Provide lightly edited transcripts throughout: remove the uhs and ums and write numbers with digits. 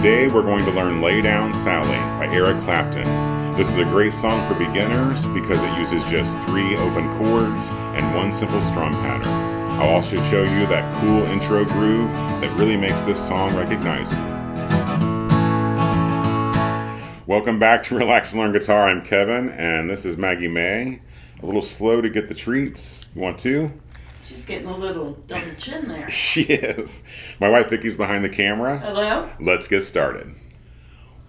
Today we're going to learn Lay Down Sally by Eric Clapton. This is a great song for beginners because it uses just 3 open chords and 1 simple strum pattern. I'll also show you that cool intro groove that really makes this song recognizable. Welcome back to Relax and Learn Guitar. I'm Kevin and this is Maggie May. A little slow to get the treats. You want to? She's getting a little double chin there. She is. My wife Vicky's behind the camera. Hello? Let's get started.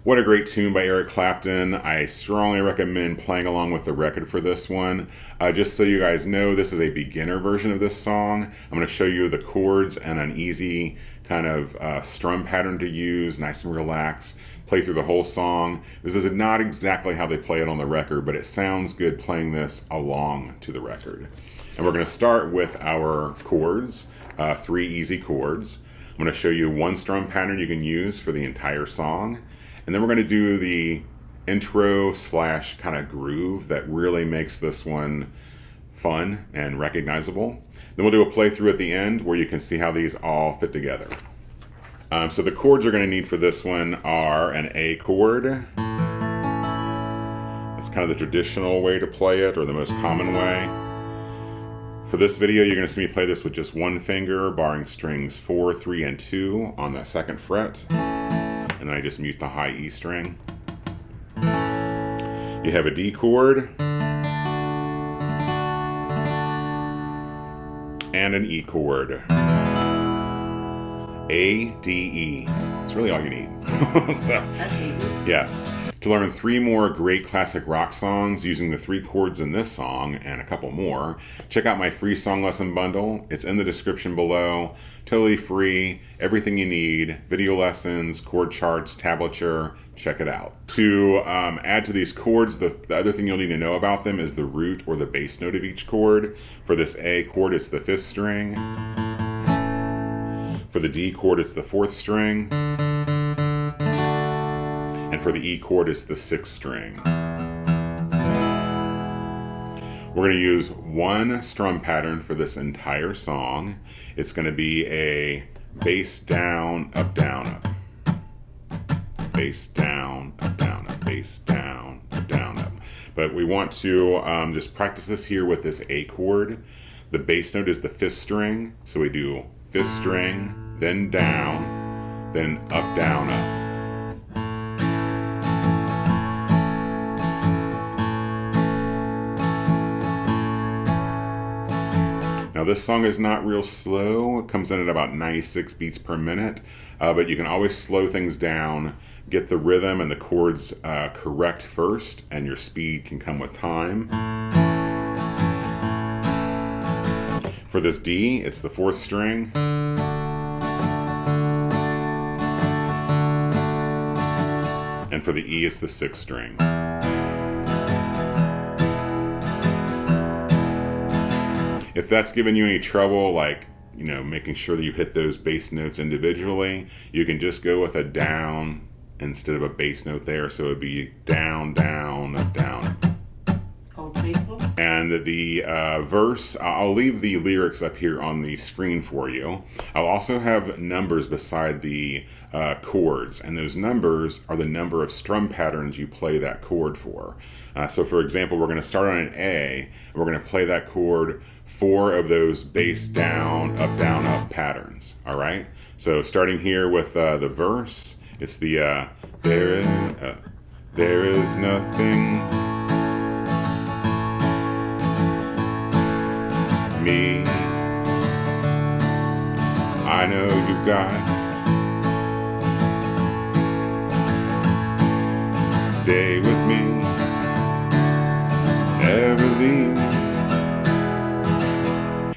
What a great tune by Eric Clapton. I strongly recommend playing along with the record for this one. Just so you guys know, this is a beginner version of this song. I'm going to show you the chords and an easy kind of strum pattern to use, nice and relaxed. Play through the whole song. This is not exactly how they play it on the record, but it sounds good playing this along to the record. And we're going to start with our chords, 3 easy chords. I'm going to show you 1 strum pattern you can use for the entire song. And then we're going to do the intro / kind of groove that really makes this one fun and recognizable. Then we'll do a playthrough at the end where you can see how these all fit together. So the chords you're going to need for this one are an A chord. That's kind of the traditional way to play it, or the most common way. For this video, you're going to see me play this with just 1 finger, barring strings 4, 3, and 2 on the 2nd fret. And then I just mute the high E string. You have a D chord and an E chord. A, D, E. That's really all you need. That's easy. Yes. To learn 3 more great classic rock songs using the 3 chords in this song and a couple more, check out my free song lesson bundle. It's in the description below. Totally free. Everything you need. Video lessons, chord charts, tablature. Check it out. To add to these chords, the other thing you'll need to know about them is the root or the bass note of each chord. For this A chord, it's the 5th string. For the D chord, it's the 4th string. And for the E chord, it's the 6th string. We're going to use 1 strum pattern for this entire song. It's going to be a bass down, up, down, up. Bass down, up, down, up. Bass down, up, down, up. But we want to just practice this here with this A chord. The bass note is the 5th string, so we do 5th string, then down, then up, down, up. Now this song is not real slow. It comes in at about 96 beats per minute, but you can always slow things down, get the rhythm and the chords correct first, and your speed can come with time. For this D, it's the 4th string. And for the E, it's the 6th string. If that's giving you any trouble, like, making sure that you hit those bass notes individually, you can just go with a down instead of a bass note there. So it would be down, down, up, down. And the verse, I'll leave the lyrics up here on the screen for you. I'll also have numbers beside the chords, and those numbers are the number of strum patterns you play that chord for. So for example, we're going to start on an A, and we're going to play that chord 4 of those bass down, up patterns. All right? So starting here with the verse, it's the there is nothing me I know you've got. Stay with me, never leave.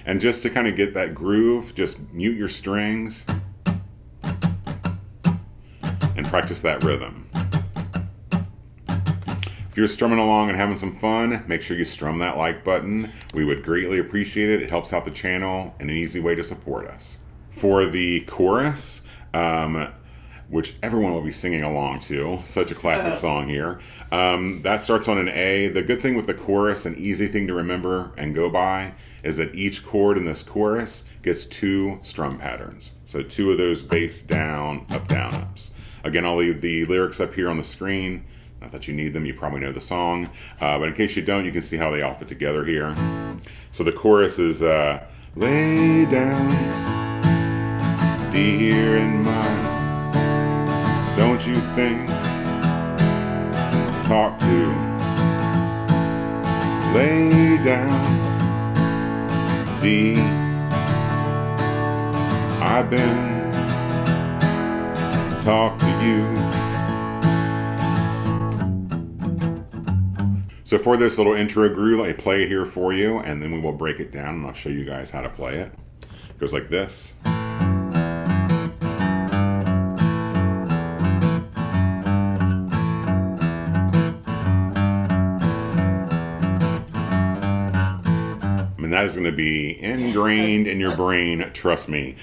And just to kind of get that groove, just mute your strings and practice that rhythm. If you're strumming along and having some fun, make sure you strum that like button. We would greatly appreciate it. It helps out the channel and an easy way to support us. For the chorus, which everyone will be singing along to, such a classic song here, that starts on an A. The good thing with the chorus, an easy thing to remember and go by, is that each chord in this chorus gets 2 strum patterns. So 2 of those bass down, up, down, ups. Again, I'll leave the lyrics up here on the screen. Not that you need them, you probably know the song. But in case you don't, you can see how they all fit together here. So the chorus is, lay down, D here in mine. Don't you think, talk to, lay down, D, I've been, talk to you. So for this little intro groove, I play it here for you, and then we will break it down, and I'll show you guys how to play it. It goes like this. And that is going to be ingrained in your brain, trust me.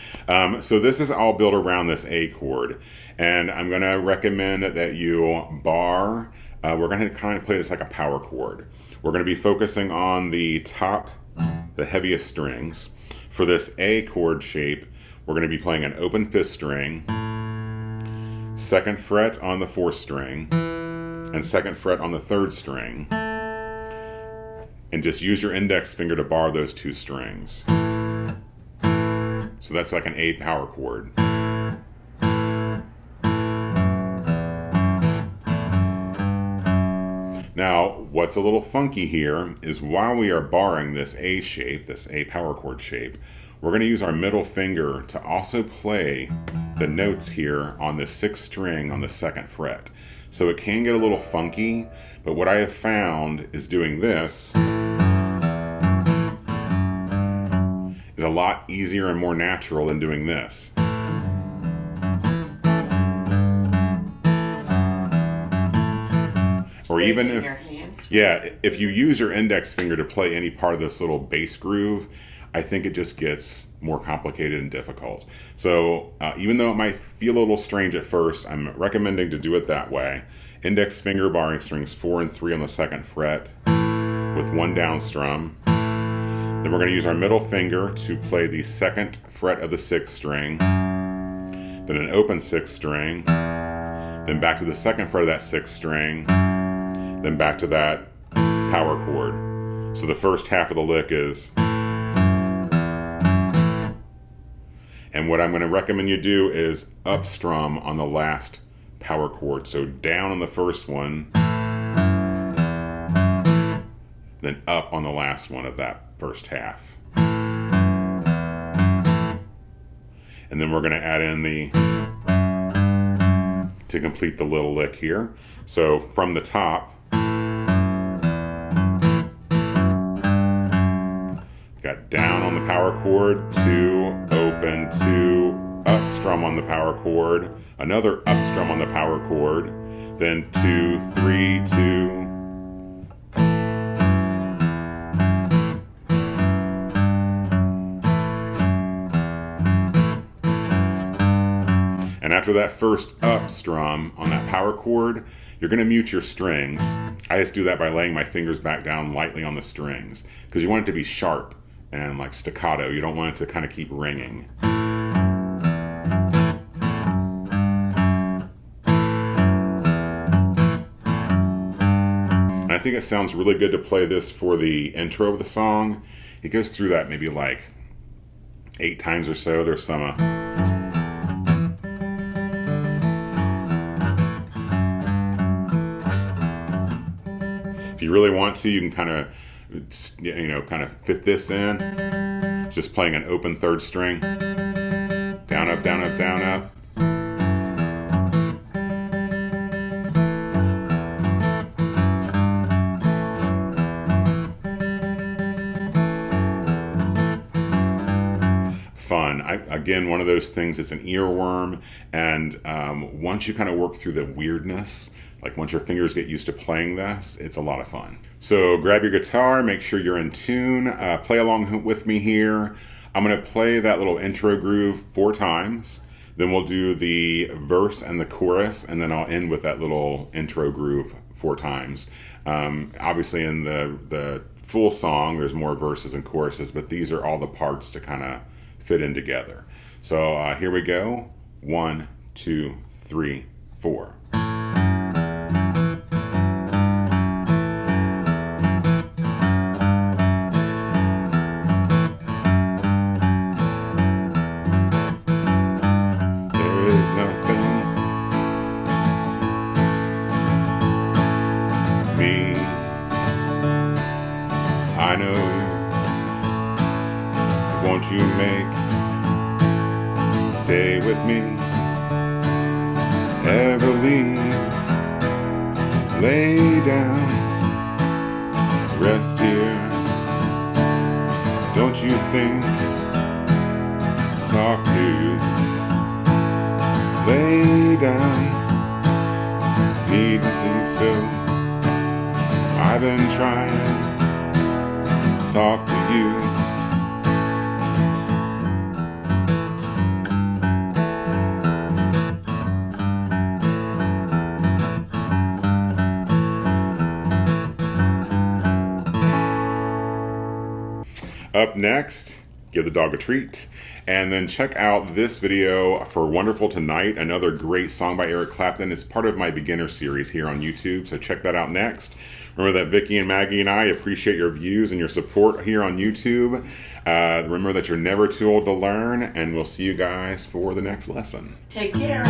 So this is all built around this A chord, and I'm going to recommend that you bar. We're going to kind of play this like a power chord. We're going to be focusing on the top, the heaviest strings. For this A chord shape, we're going to be playing an open 5th string, 2nd fret on the 4th string, and 2nd fret on the 3rd string. And just use your index finger to bar those 2 strings. So that's like an A power chord. Now, what's a little funky here is while we are barring this A shape, this A power chord shape, we're going to use our middle finger to also play the notes here on the 6th string on the 2nd fret. So it can get a little funky, but what I have found is doing this is a lot easier and more natural than doing this. Or even if, your hands. yeah, if you use your index finger to play any part of this little bass groove, I think it just gets more complicated and difficult. So even though it might feel a little strange at first, I'm recommending to do it that way. Index finger barring strings 4 and 3 on the 2nd fret with 1 down strum. Then we're going to use our middle finger to play the 2nd fret of the 6th string, then an open 6th string, then back to the 2nd fret of that 6th string, then back to that power chord. So the first half of the lick is, and what I'm going to recommend you do is up strum on the last power chord. So down on the first one, then up on the last one of that first half. And then we're going to add in the, to complete the little lick here. So from the top, got down on the power chord, 2, open, 2, up strum on the power chord, another up strum on the power chord, then 2, 3, 2. And after that first up strum on that power chord, you're going to mute your strings. I just do that by laying my fingers back down lightly on the strings because you want it to be sharp and like staccato. You don't want it to kind of keep ringing. And I think it sounds really good to play this for the intro of the song. It goes through that maybe like 8 times or so. There's some if you really want to, you can kind of, kind of fit this in. It's just playing an open 3rd string. Down, up, down, up, down, up. Fun. Again, one of those things, it's an earworm, and once you kind of work through the weirdness, like once your fingers get used to playing this, it's a lot of fun. So grab your guitar, make sure you're in tune, play along with me here. I'm going to play that little intro groove 4 times, then we'll do the verse and the chorus, and then I'll end with that little intro groove 4 times. Obviously in the full song, there's more verses and choruses, but these are all the parts to kind of fit in together. So here we go. 1, 2, 3, 4. There is nothing me. I know you. Won't you make stay with me? Ever leave? Lay down, rest here. Don't you think? Talk to you. Lay down. Need to leave, so I've been trying. Talk to you. Up next, give the dog a treat. And then check out this video for Wonderful Tonight, another great song by Eric Clapton. It's part of my beginner series here on YouTube, so check that out next. Remember that Vicky and Maggie and I appreciate your views and your support here on YouTube. Remember that you're never too old to learn, and we'll see you guys for the next lesson. Take care.